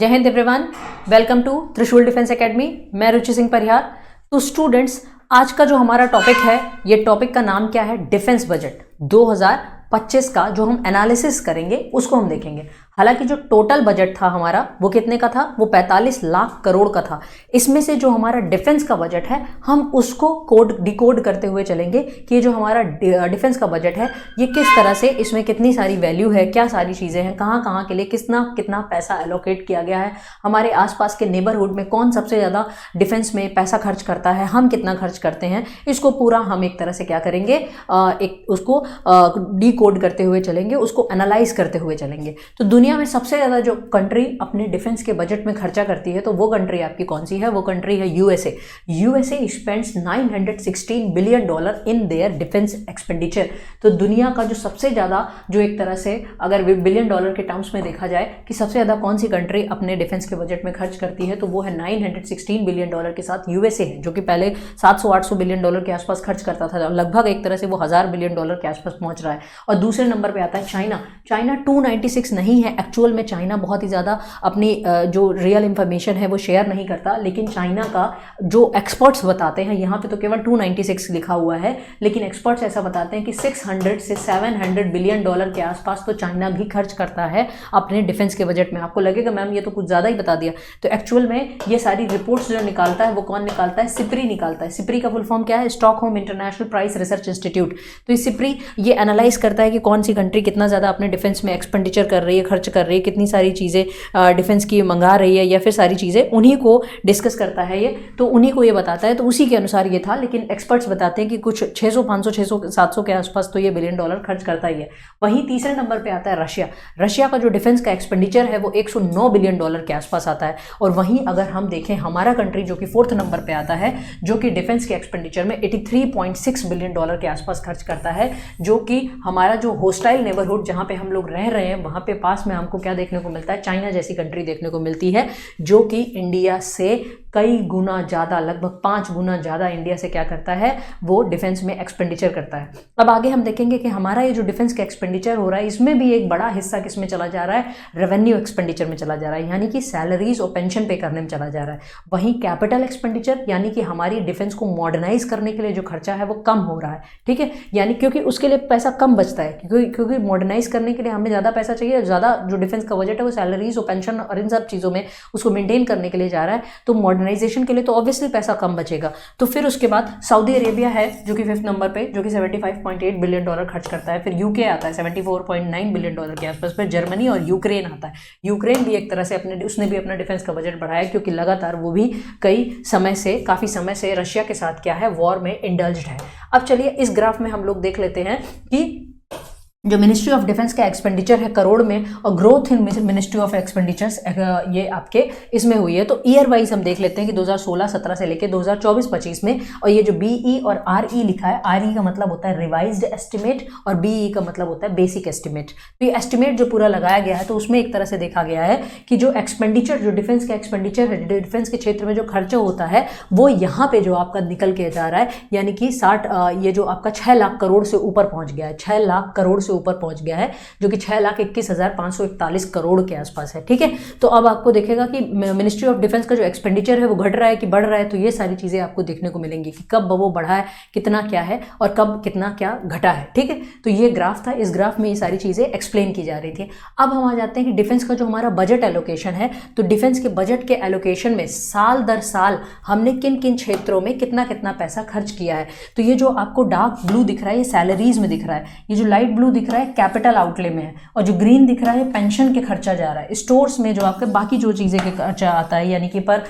जय Hind everyone, welcome to त्रिशूल defence academy. मैं रुचि सिंह परिहार। तो स्टूडेंट्स, आज का जो हमारा टॉपिक है, ये टॉपिक का नाम क्या है? डिफेंस बजट 2025 का जो हम एनालिसिस करेंगे उसको हम देखेंगे। हालांकि जो टोटल बजट था हमारा वो कितने का था? वो 45 लाख करोड़ का था। इसमें से जो हमारा डिफेंस का बजट है हम उसको डिकोड करते हुए चलेंगे कि ये जो हमारा डिफेंस का बजट है ये किस तरह से, इसमें कितनी सारी वैल्यू है, क्या सारी चीज़ें हैं, कहाँ कहाँ के लिए कितना कितना पैसा एलोकेट किया गया है, हमारे आसपास के नेबरहुड में कौन सबसे ज़्यादा डिफेंस में पैसा खर्च करता है, हम कितना खर्च करते हैं, इसको पूरा हम एक तरह से क्या करेंगे, एक उसको डिकोड करते हुए चलेंगे, उसको एनालाइज करते हुए चलेंगे। तो दुनिया में सबसे ज़्यादा जो कंट्री अपने डिफेंस के बजट में खर्चा करती है तो वो कंट्री आपकी कौन सी है? वो कंट्री है USA. USA spends $916 billion in their defence expenditure. तो दुनिया का जो सबसे ज़्यादा, जो एक तरह से अगर बिलियन डॉलर के टर्म्स में देखा जाए कि सबसे ज़्यादा कौन सी कंट्री अपने डिफेंस के बजट में खर्च करती है, तो वो है $916 बिलियन के साथ यूएसए है, जो कि पहले 700-800 बिलियन डॉलर के आसपास खर्च करता था। लगभग एक तरह से वो $1000 बिलियन के आसपास पहुंच रहा है। और दूसरे नंबर पे आता है चाइना। चाइना 296 नहीं है, एक्चुअल में चाइना बहुत ही ज़्यादा अपनी जो रियल इंफॉर्मेशन है वो शेयर नहीं करता, लेकिन चाइना का जो एक्सपर्ट्स बताते हैं, यहाँ पे तो केवल 296 लिखा हुआ है, लेकिन एक्सपर्ट्स ऐसा बताते हैं कि 600 से 700 बिलियन डॉलर के आसपास तो चाइना भी खर्च करता है अपने डिफेंस के बजट में। आपको लगेगा मैम ये तो कुछ ज़्यादा ही बता दिया, तो एक्चुअल में ये सारी रिपोर्ट्स जो निकालता है वो कौन निकालता है? सिप्री निकालता है। सिप्री का फुल फॉर्म क्या है? Stockholm international price research institute. तो ये सिप्री ये एनालाइज करता है कि कौन सी कंट्री कितना ज़्यादा अपने डिफेंस में एक्सपेंडिचर कर रही है, खर्च कर रही है, कितनी सारी चीज़ें डिफेंस की मंगा रही है, या फिर सारी चीज़ें उन्हीं को डिस्कस करता है ये, तो उन्हीं को ये बताता है। तो उसी के अनुसार ये था, लेकिन एक्सपर्ट्स बताते हैं कि कुछ 600, 500, 600, 700 के आसपास तो ये बिलियन डॉलर खर्च करता ही है। वहीं तीसरे नंबर पे आता है रशिया। रशिया का जो डिफेंस का एक्सपेंडिचर है वो 109 बिलियन डॉलर के आसपास आता है। और वहीं अगर हम देखें हमारा कंट्री जो कि 4th नंबर पे आता है, जो कि डिफेंस के एक्सपेंडिचर में 83.6 बिलियन डॉलर के आसपास खर्च करता है, जो कि हमारा जो होस्टाइल नेबरहुड जहाँ पे हम लोग रह रहे हैं वहाँ पे पास में हमको क्या देखने को मिलता है? चाइना जैसी कंट्री देखने को मिलती है, जो कि इंडिया से कई गुना ज़्यादा, लगभग 5 गुना ज़्यादा इंडिया से क्या करता है? वो डिफेंस में एक्सपेंडिचर करता है। अब आगे हम देखेंगे कि हमारा ये जो डिफेंस का एक्सपेंडिचर हो रहा है इसमें भी एक बड़ा हिस्सा किस में चला जा रहा है? रेवेन्यू एक्सपेंडिचर में चला जा रहा है, यानी कि सैलरीज और पेंशन पे करने में चला जा रहा है। वहीं कैपिटल एक्सपेंडिचर, यानी कि हमारी डिफेंस को मॉडर्नाइज करने के लिए जो खर्चा है वो कम हो रहा है, ठीक है, यानी क्योंकि उसके लिए पैसा कम बचता है, क्योंकि मॉडर्नाइज करने के लिए हमें ज़्यादा पैसा चाहिए, ज़्यादा जो डिफेंस का बजट है वो सैलरीज और पेंशन और इन सब चीज़ों में उसको मेंटेन करने के लिए जा रहा है। तो मॉडर्नाइजेशन के लिए तो ऑब्वियसली पैसा कम बचेगा। तो फिर उसके बाद सऊदी अरेबिया है जो कि 5th नंबर पे, जो कि 75.8 बिलियन डॉलर खर्च करता है। फिर यूके आता है 74.9 बिलियन डॉलर के आसपास। फिर जर्मनी और यूक्रेन आता है। यूक्रेन भी एक तरह से उसने भी अपना डिफेंस का बजट बढ़ाया, क्योंकि लगातार वो भी काफ़ी समय से रशिया के साथ क्या है? वॉर में इंडल्ज्ड है। अब चलिए इस ग्राफ में हम लोग देख लेते हैं कि जो मिनिस्ट्री ऑफ डिफेंस का एक्सपेंडिचर है करोड़ में, और growth in ministry of expenditures ये आपके इसमें हुई है। तो ईयर वाइज हम देख लेते हैं कि 2016-17 से लेकर 2024-25 में। और ये जो BE और RE लिखा है, RE का मतलब होता है रिवाइज्ड एस्टिमेट और BE का मतलब होता है बेसिक एस्टिमेट। तो ये एस्टिमेट जो पूरा लगाया गया है, तो उसमें एक तरह से देखा गया है कि जो एक्सपेंडिचर, जो डिफेंस का एक्सपेंडिचर है, डिफेंस के क्षेत्र में जो खर्चा होता है वो यहाँ पे जो आपका निकल के जा रहा है, यानी कि ये जो आपका 6 लाख करोड़ से ऊपर पहुंच गया है, 6 लाख करोड़ से ऊपर पहुंच गया है, जो कि 6,21,541 करोड़ के आसपास है, ठीक है। तो अब आपको देखेगा कि मिनिस्ट्री ऑफ डिफेंस का जो एक्सपेंडिचर है वो घट रहा है कि बढ़ रहा है, तो ये सारी चीजें आपको देखने को मिलेंगी कि कब वो बढ़ा है, कितना क्या है, और कब कितना क्या घटा है, ठीक है। तो ये ग्राफ था, इस ग्राफ में ये सारी चीजें एक्सप्लेन की जा रही थी। अब हम आ जाते हैं कि डिफेंस का जो हमारा बजट एलोकेशन है, तो डिफेंस के बजट के एलोकेशन में साल दर साल हमने किन किन क्षेत्रों में कितना कितना पैसा खर्च किया है। तो ये जो आपको डार्क ब्लू दिख रहा है ये सैलरीज में दिख रहा है, ये जो लाइट ब्लू दिख रहा है कैपिटल आउटले में है, और जो ग्रीन दिख रहा है पेंशन के खर्चा जा रहा है। स्टोर्स में जो आपके बाकी जो चीज़ें के खर्चा आता है, यानी कि पर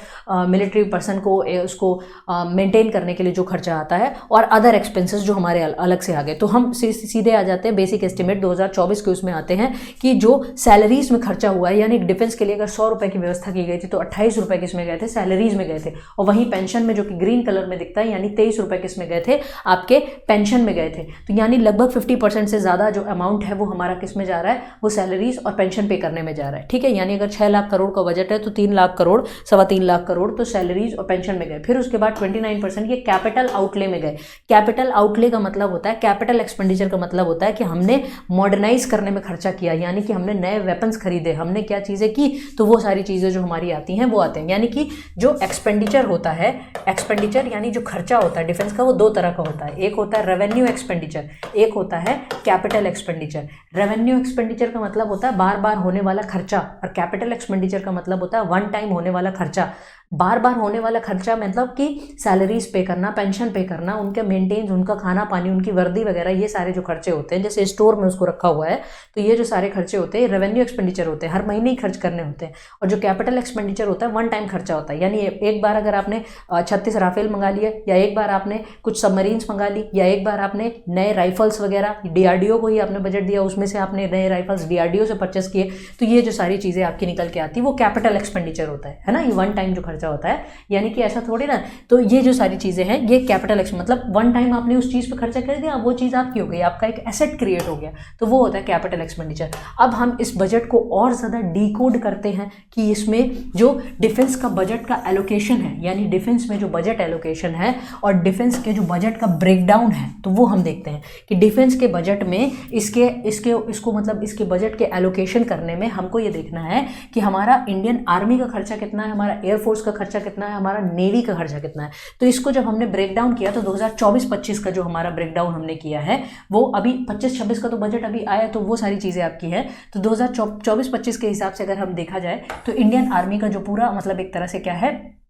मिलिट्री पर्सन को उसको मेंटेन करने के लिए जो खर्चा आता है, और अदर एक्सपेंसेस जो हमारे अलग से आ गए। तो हम सीधे आ जाते हैं बेसिक एस्टिमेट 2024 के उसमें आते हैं कि जो सैलरीज में खर्चा हुआ है, यानी डिफेंस के लिए अगर 100 रुपये की व्यवस्था की गई थी तो 28 रुपये किसमें गए थे? सैलरीज में गए थे। और वहीं पेंशन में जो कि ग्रीन कलर में दिखता है, यानी 23 रुपये किसमें गए थे? आपके पेंशन में गए थे। तो यानी लगभग 50% से ज़्यादा जो जो अमाउंट है वो हमारा किस में जा रहा है, वो सैलरीज और पेंशन पे करने में जा रहा है, ठीक है। यानी अगर 6 लाख करोड़ का बजट है तो 3 लाख करोड़, 3.25 लाख करोड़ तो सैलरीज और पेंशन में गए। फिर उसके बाद 29% ये कैपिटल आउटले में गए। कैपिटल आउटले का मतलब होता है, कैपिटल एक्सपेंडिचर का मतलब होता है कि हमने मॉडर्नाइज करने में खर्चा किया, यानी कि हमने नए वेपन्स खरीदे, हमने क्या चीज़ें की, तो वो सारी चीज़ें जो हमारी आती हैं वो आते हैं। यानी कि जो एक्सपेंडिचर होता है, एक्सपेंडिचर यानी जो खर्चा होता है डिफेंस का, वो दो तरह का होता है। एक होता है रेवेन्यू एक्सपेंडिचर, एक होता है कैपिटल एक्सपेंडिचर। रेवेन्यू एक्सपेंडिचर का मतलब होता है बार बार होने वाला खर्चा, और कैपिटल एक्सपेंडिचर का मतलब होता है वन टाइम होने वाला खर्चा। बार बार होने वाला खर्चा मतलब कि सैलरीज पे करना, पेंशन पे करना, उनके मेंटेन, उनका खाना पानी, उनकी वर्दी वगैरह, ये सारे जो खर्चे होते हैं, जैसे स्टोर में उसको रखा हुआ है, तो ये जो सारे खर्चे होते हैं रेवेन्यू एक्सपेंडिचर होते हैं, हर महीने ही खर्च करने होते हैं। और जो कैपिटल एक्सपेंडिचर होता है वन टाइम खर्चा होता है, यानी एक बार अगर आपने 36 राफेल मंगा लिए, या एक बार आपने कुछ सबमरीन्स मंगा ली, या एक बार आपने नए राइफल्स वगैरह डीआरडीओ को ही आपने बजट दिया, उसमें से आपने नए राइफल्स डीआरडीओ से परचेस किए, तो ये जो सारी चीज़ें आपकी निकल के आती है वो कैपिटल एक्सपेंडिचर होता है ना, ये वन टाइम जो खर्चा होता है। यानी कि ऐसा थोड़ी ना, तो ये जो सारी चीज़ें हैं ये कैपिटल मतलब वन टाइम आपने उस चीज़ पे खर्चा कर दिया, वो चीज़ आपकी हो गई, आपका एक एसेट क्रिएट हो गया, तो वो होता है कैपिटल एक्सपेंडिचर। अब हम इस बजट को और ज़्यादा डिकोड करते हैं कि इसमें जो डिफेंस का बजट का एलोकेशन है, यानी डिफेंस में जो बजट एलोकेशन है और डिफेंस के जो बजट का ब्रेकडाउन है, तो वो हम देखते हैं कि डिफेंस के बजट में इसको मतलब इसके बजट के एलोकेशन करने में हमको ये देखना है कि हमारा इंडियन आर्मी का खर्चा कितना है, हमारा एयरफोर्स का खर्चा कितना है, हमारा नेवी का खर्चा कितना है। तो इसको जब हमने ब्रेकडाउन किया तो 2024-25 का जो हमारा ब्रेकडाउन हमने किया है, वो अभी 25-26 का तो बजट अभी आया, तो वो सारी चीज़ें आपकी है। तो 2024-25 के हिसाब से अगर हम देखा जाए तो इंडियन आर्मी का जो पूरा मतलब एक तरह से क्या है,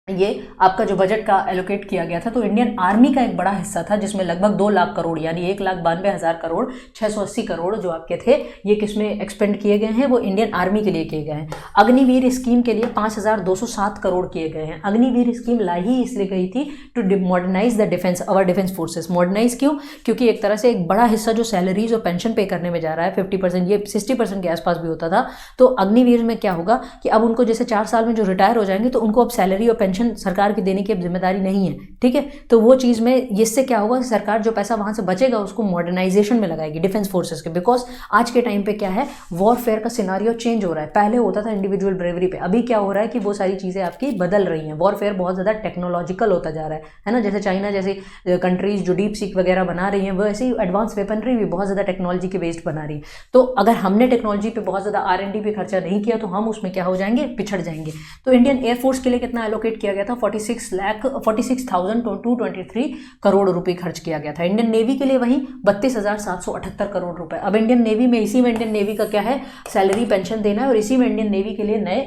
ये आपका जो बजट का एलोकेट किया गया था, तो इंडियन आर्मी का एक बड़ा हिस्सा था जिसमें लगभग 2 लाख करोड़ यानी 1,92,000 करोड़ 680 करोड़ जो आपके थे, ये किसमें एक्सपेंड किए गए हैं, वो इंडियन आर्मी के लिए किए गए हैं। अग्निवीर स्कीम के लिए 5,207 करोड़ किए गए हैं। अग्निवीर स्कीम लाई ही इसलिए गई थी to modernise the defence, our defence forces. Modernise क्यों? क्योंकि एक तरह से एक बड़ा हिस्सा जो सैलरीज और पेंशन पे करने में जा रहा है 50%, ये 60% के आसपास भी होता था। तो अग्निवीर में क्या होगा कि अब उनको जैसे 4 साल में जो रिटायर हो जाएंगे तो उनको अब सैलरी और पेंशन सरकार की देने की अब जिम्मेदारी नहीं है, ठीक है। तो वो चीज़ में इससे क्या होगा, सरकार जो पैसा वहाँ से बचेगा उसको मॉडर्नाइजेशन में लगाएगी डिफेंस फोर्सेस के। बिकॉज आज के टाइम पे क्या है, वॉरफेयर का सिनारियो चेंज हो रहा है। पहले होता था इंडिविजुअल ब्रेवरी पे, अभी क्या हो रहा है कि वो सारी चीज़ें आपकी बदल रही हैं। वॉरफेयर बहुत ज़्यादा टेक्नोलॉजिकल होता जा रहा है ना। जैसे चाइना जैसी कंट्रीज जो डीप सीक वगैरह बना रही हैं, वो ऐसी एडवांस वेपनरी भी बहुत ज़्यादा टेक्नोलॉजी के बेस्ड बना रही है। तो अगर हमने टेक्नोलॉजी पे बहुत ज़्यादा R&D पे खर्चा नहीं किया तो हम उसमें क्या हो जाएंगे, पिछड़ जाएंगे। तो इंडियन एयरफोर्स के लिए कितना एलोकेट किया गया था, 46,223 करोड़ रुपए खर्च किया गया था। इंडियन नेवी के लिए वहीं 32,778 करोड़ रुपए। अब इंडियन नेवी में, इसी में इंडियन नेवी का क्या है, सैलरी पेंशन देना है, और इसी में इंडियन नेवी के लिए नए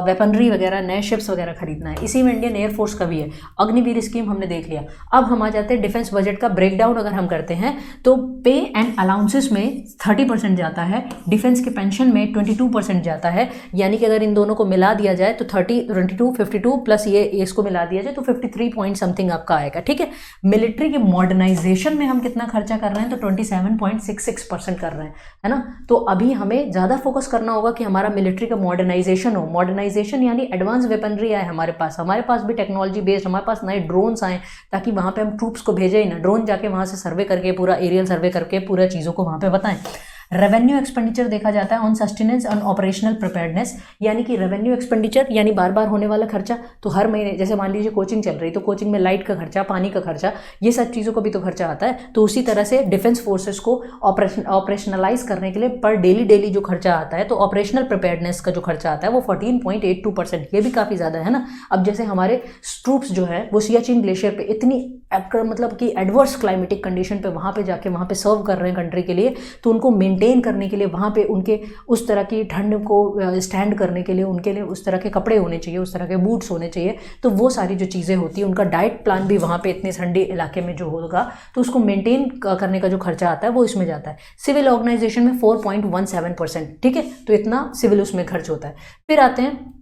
वेपनरी वगैरह, नए शिप्स वगैरह खरीदना है। इसी में इंडियन एयरफोर्स का भी है। अग्निवीर स्कीम हमने देख लिया। अब हम आ जाते हैं डिफेंस बजट का ब्रेकडाउन अगर हम करते हैं तो पे एंड अलाउंसेस में 30% जाता है, डिफेंस के पेंशन में 22% जाता है। यानी कि अगर इन दोनों को मिला दिया जाए तो 22, 52 प्लस ये इसको मिला दिया जाए तो 53 पॉइंट समथिंग आपका आएगा, ठीक है। मिलिट्री के मॉडर्नाइजेशन में हम कितना खर्चा कर रहे हैं, तो 27.66% कर रहे हैं, है ना। तो अभी हमें ज़्यादा फोकस करना होगा कि हमारा मिलिट्री का मॉडर्नाइजेशन हो। मॉडर्नाइजेशन यानी एडवांस वेपनरी आए हमारे पास भी टेक्नोलॉजी बेस्ड, हमारे पास नए ड्रोन्स आए, ताकि वहाँ पे हम ट्रूप्स को भेजें ही ना, ड्रोन जाके वहाँ से सर्वे करके, पूरा एरियल सर्वे करके पूरा चीज़ों को वहाँ पे बताएं। रेवेन्यू एक्सपेंडिचर देखा जाता है on sustenance and operational preparedness, यानी कि रेवेन्यू एक्सपेंडिचर यानी बार बार होने वाला खर्चा। तो हर महीने जैसे मान लीजिए कोचिंग चल रही, तो कोचिंग में लाइट का खर्चा, पानी का खर्चा, ये सब चीज़ों को भी तो खर्चा आता है। तो उसी तरह से डिफेंस फोर्सेस को ऑपरेशनलाइज करने के लिए पर डेली जो खर्चा आता है, तो ऑपरेशनल प्रिपेयर्डनेस का जो खर्चा आता है वो 14.82%, ये भी काफ़ी ज़्यादा है ना। अब जैसे हमारे ट्रूप्स जो है वो सियाचिन ग्लेशियर पे इतनी मतलब कि एडवर्स क्लाइमेटिक कंडीशन पे वहाँ पे जाके वहाँ पे सर्व कर रहे हैं कंट्री के लिए, तो उनको मेंटेन करने के लिए वहाँ पे उनके उस तरह की ठंड को स्टैंड करने के लिए उनके लिए उस तरह के कपड़े होने चाहिए, उस तरह के बूट्स होने चाहिए। तो वो सारी जो चीज़ें होती हैं, उनका डाइट प्लान भी वहाँ पे इतने ठंडे इलाके में जो होगा, तो उसको मेंटेन करने का जो खर्चा आता है वो इसमें जाता है। सिविल ऑर्गेनाइजेशन में 4.17%, ठीक है। तो इतना सिविल उसमें खर्च होता है। फिर आते हैं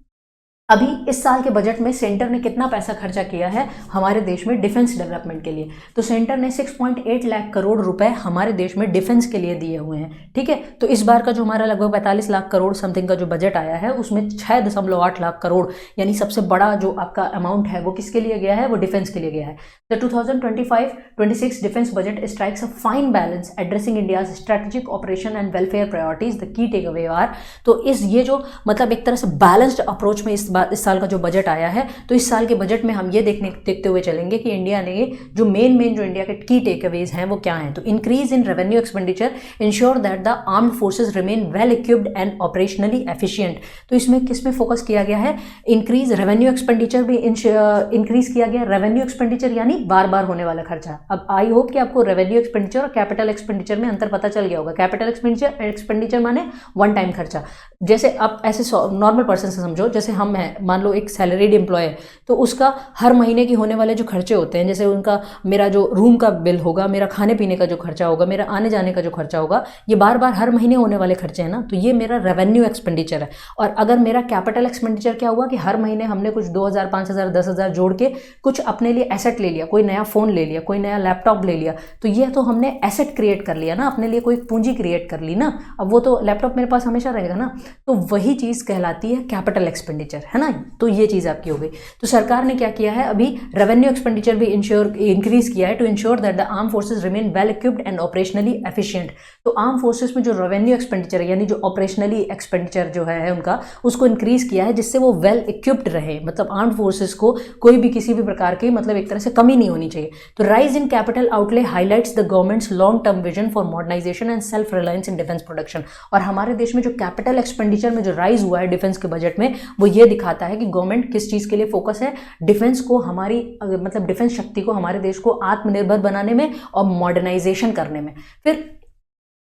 अभी इस साल के बजट में सेंटर ने कितना पैसा खर्चा किया है हमारे देश में डिफेंस डेवलपमेंट के लिए, तो सेंटर ने 6.8 लाख करोड़ रुपए हमारे देश में डिफेंस के लिए दिए हुए हैं। ठीक है, तो इस बार का जो हमारा लगभग 45 लाख करोड़ समथिंग का जो बजट आया है उसमें 6.8 लाख करोड़ यानी सबसे बड़ा जो आपका अमाउंट है वो किसके लिए गया है, वो डिफेंस के लिए गया है। The 2025-26 defence budget strikes a fine balance addressing India's strategic operation and welfare priorities. The key take away are, तो ये जो मतलब एक तरह से बैलेंस्ड अप्रोच में इस साल का जो बजट आया है, तो इस साल के बजट में हम ये देखते हुए चलेंगे कि इंडिया ने जो मेन जो इंडिया के की टेक अवेज हैं वो क्या हैं। तो increase in revenue expenditure ensure that the armed forces remain well equipped and operationally efficient. तो इसमें किस में फोकस किया गया है, इंक्रीज रेवेन्यू एक्सपेंडिचर भी इंक्रीज किया गया। रेवेन्यू एक्सपेंडिचर यानी बार बार होने वाला खर्चा। अब आई होप कि आपको रेवेन्यू एक्सपेंडिचर और कैपिटल एक्सपेंडिचर में अंतर पता चल गया होगा। कैपिटल एक्सपेंडिचर माने वन टाइम खर्चा, जैसे आप ऐसे नॉर्मल पर्सन से समझो, जैसे हम हैं, मान लो एक सैलरीड एम्प्लॉय है, तो उसका हर महीने की होने वाले जो खर्चे होते हैं, जैसे उनका मेरा जो रूम का बिल होगा, मेरा खाने पीने का जो खर्चा होगा, मेरा आने जाने का जो खर्चा होगा, ये बार बार हर महीने होने वाले खर्चे हैं ना, तो ये मेरा रेवेन्यू एक्सपेंडिचर है। और अगर मेरा कैपिटल एक्सपेंडिचर क्या हुआ कि हर महीने हमने कुछ 2,000 5,000 10,000 जोड़ के कुछ अपने लिए एसेट ले लिया, कोई नया फोन ले लिया, कोई नया लैपटॉप ले लिया, तो ये तो हमने एसेट क्रिएट कर लिया ना, अपने लिए कोई पूंजी क्रिएट कर ली ना। अब वो तो लैपटॉप मेरे पास हमेशा रहेगा ना, तो वही चीज कहलाती है कैपिटल एक्सपेंडिचर, है ना। तो ये चीज आपकी हो गई। तो सरकार ने क्या किया है, अभी रेवेन्यू एक्सपेंडिचर भी इंक्रीज किया है to ensure that the arm forces remain well equipped and operationally efficient. तो आर्म फोर्सेस में जो रेवेन्यू एक्सपेंडिचर है यानी जो ऑपरेशनली एक्सपेंडिचर जो है उनका, उसको इंक्रीज किया है जिससे वो वेल इक्विप्ड रहे, मतलब आर्म फोर्सेस को कोई भी किसी भी प्रकार की मतलब एक तरह से कमी नहीं होनी चाहिए। तो rise in capital outlay highlights the government's long term vision for modernisation and self reliance in defence production. और हमारे देश में जो कैपिटल एक्सपेंडिचर में जो राइज हुआ है डिफेंस के बजट में, वो ये दिखाता है कि गवर्नमेंट किस चीज के लिए फोकस है, डिफेंस को हमारी मतलब डिफेंस शक्ति को हमारे देश को आत्मनिर्भर बनाने में और मॉडर्नाइजेशन करने में। फिर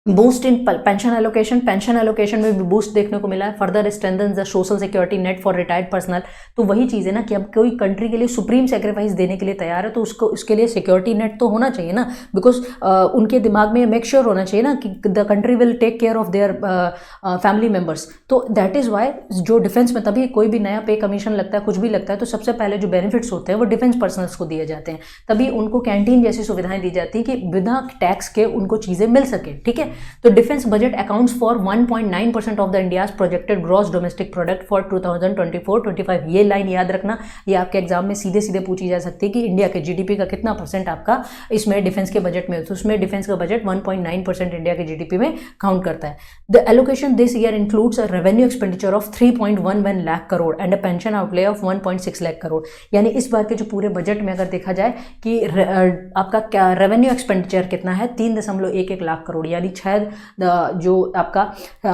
बूस्ट इन पेंशन एलोकेशन में भी बूस्ट देखने को मिला है। Further strengthens the social security net for retired personal. तो वही चीज़ है ना कि अब कोई कंट्री के लिए सुप्रीम सेक्रीफाइस देने के लिए तैयार है तो उसके लिए सिक्योरिटी नेट तो होना चाहिए ना, बिकॉज उनके दिमाग में मेक श्योर होना चाहिए ना कि the country will take care of their family members. तो दैट इज़ वाई जो डिफेंस में तभी कोई भी नया पे कमीशन लगता है, कुछ भी लगता है, तो सबसे पहले जो बेनिफिट्स होते हैं वो डिफेंस पर्सनल्स को दिए जाते हैं। तभी उनको कैंटीन जैसी सुविधाएं दी जाती है कि बिना टैक्स के उनको चीज़ें मिल सके। ठीक है, तो defence budget accounts for 1.9% of the India's projected gross domestic product for 2024-25। ये लाइन याद रखना, ये आपके एग्जाम में सीधे सीधे पूछी जा सकती है कि इंडिया के जीडीपी का कितना परसेंट आपका इसमें डिफेंस के बजट में, तो उसमें डिफेंस का बजट 1.9% इंडिया के जीडीपी में काउंट करता है। The allocation this year includes a revenue expenditure of 3.11 lakh crore and a pension outlay of 1.6 lakh crore. यानी इस बार के जो पूरे बजट में अगर देखा जाए कि आपका क्या रेवेन्यू एक्सपेंडिचर कितना है, 3.11 लाख करोड़, यानी जो आपका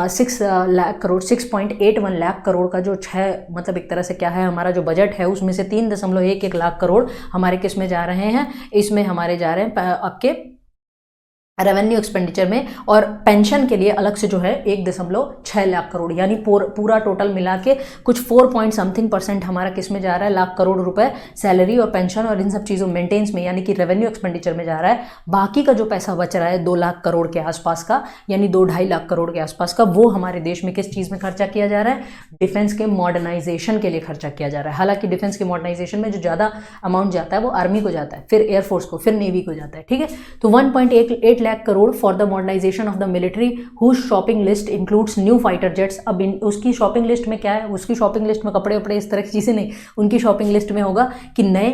6 लाख करोड़ 6.81 लाख करोड़ का जो मतलब एक तरह से क्या है हमारा जो बजट है, उसमें से 3.11 लाख करोड़ हमारे किस में जा रहे हैं, इसमें हमारे जा रहे हैं आपके रेवेन्यू एक्सपेंडिचर में। और पेंशन के लिए अलग से जो है 1.6 लाख करोड़, यानी पूरा टोटल मिला के कुछ 4% हमारा किस में जा रहा है, लाख करोड़ रुपए सैलरी और पेंशन और इन सब चीज़ों मेंटेनेंस में, यानी कि रेवेन्यू एक्सपेंडिचर में जा रहा है। बाकी का जो पैसा बच रहा है 2 लाख करोड़ के आसपास का, यानी 2-2.5 लाख करोड़ के आसपास का, वो हमारे देश में किस चीज़ में खर्चा किया जा रहा है, डिफेंस के मॉडर्नाइजेशन के लिए खर्चा किया जा रहा है। हालांकि डिफेंस के मॉडर्नाइजेशन में जो ज़्यादा अमाउंट जाता है वो आर्मी को जाता है, फिर एयरफोर्स को, फिर नेवी को जाता है। ठीक है, तो 1.8 lakh crore for the modernisation of the military whose shopping list includes new fighter jets. अब उसकी शॉपिंग लिस्ट में क्या है, उसकी शॉपिंग लिस्ट में कपड़े वपड़े इस तरह की चीज़ें नहीं, उनकी शॉपिंग लिस्ट में होगा कि नए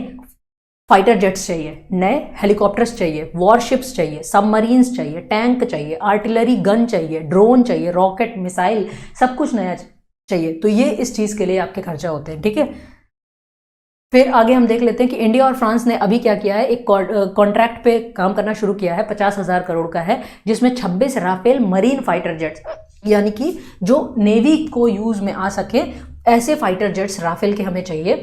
फाइटर जेट्स चाहिए, नए हेलीकॉप्टर्स चाहिए, वॉरशिप्स चाहिए, सबमरीन्स चाहिए, टैंक चाहिए, आर्टिलरी गन चाहिए, ड्रोन चाहिए, रॉकेट मिसाइल, सब कुछ नया चाहिए। तो ये इस चीज़ के लिए आपके खर्चा होते हैं। ठीक है, फिर आगे हम देख लेते हैं कि इंडिया और फ्रांस ने अभी क्या किया है, एक कॉन्ट्रैक्ट पे काम करना शुरू किया है, 50,000 करोड़ का है, जिसमें 26 राफेल मरीन फाइटर जेट्स, यानी कि जो नेवी को यूज में आ सके ऐसे फाइटर जेट्स राफेल के हमें चाहिए।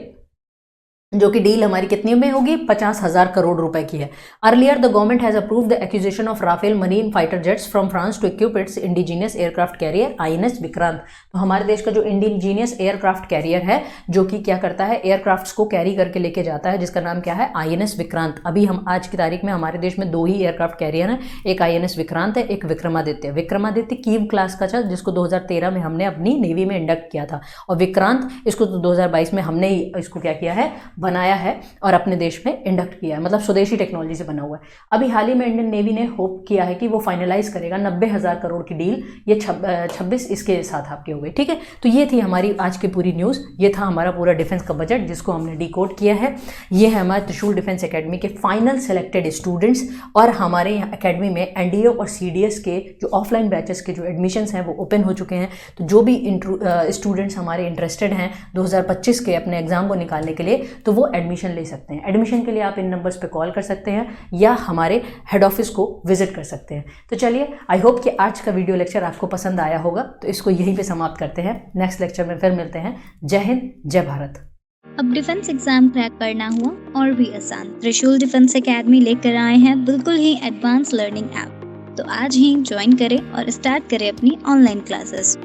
जो कि डील हमारी कितनी में होगी, 50,000 करोड़ रुपए की है। Earlier the government has approved the acquisition of Rafale marine fighter jets from France to equip its indigenous aircraft carrier INS Vikrant. तो हमारे देश का जो इंडिजीनियस एयरक्राफ्ट कैरियर है, जो कि क्या करता है, एयरक्राफ्ट्स को कैरी करके लेके जाता है, जिसका नाम क्या है, आईएनएस विक्रांत। अभी हम आज की तारीख में हमारे देश में 2 ही एयरक्राफ्ट कैरियर हैं, एक आईएनएस विक्रांत है, एक विक्रमादित्य। विक्रमादित्य कीव क्लास का था, जिसको 2013 में हमने अपनी नेवी में इंडक्ट किया था, और विक्रांत इसको तो 2022 में हमने ही इसको क्या किया है, बनाया है और अपने देश में इंडक्ट किया है, मतलब स्वदेशी टेक्नोलॉजी से बना हुआ है। अभी हाल ही में इंडियन नेवी ने होप किया है कि वो फाइनलाइज करेगा 90,000 करोड़ की डील, ये 26 इसके साथ आपके हो गए। ठीक है, तो ये थी हमारी आज की पूरी न्यूज़, ये था हमारा पूरा डिफेंस का बजट जिसको हमने डिकोड किया है। ये है हमारे त्रिशूल डिफेंस एकेडमी के फाइनल सेलेक्टेड स्टूडेंट्स, और हमारे यहाँ अकेडमी में एनडीए और सीडीएस के जो ऑफलाइन बैचेस के जो एडमिशन्स हैं वो ओपन हो चुके हैं। तो जो भी स्टूडेंट्स हमारे इंटरेस्टेड हैं 2025 के अपने एग्जाम को निकालने के लिए, तो वो एडमिशन ले सकते हैं। एडमिशन के लिए आप इन नंबर्स पे कॉल कर सकते हैं या हमारे हेड ऑफिस को विजिट कर सकते हैं। तो चलिए, आई होप कि आज का वीडियो लेक्चर आपको पसंद आया होगा। तो इसको यहीं पे समाप्त करते हैं, नेक्स्ट लेक्चर में फिर मिलते हैं। जय हिंद, जय भारत। अब डिफेंस एग्जाम क्रैक करना हुआ और भी आसान, त्रिशूल डिफेंस एकेडमी लेकर आए हैं बिल्कुल ही एडवांस लर्निंग ऐप। तो आज ही ज्वाइन करें और स्टार्ट करें अपनी ऑनलाइन क्लासेस।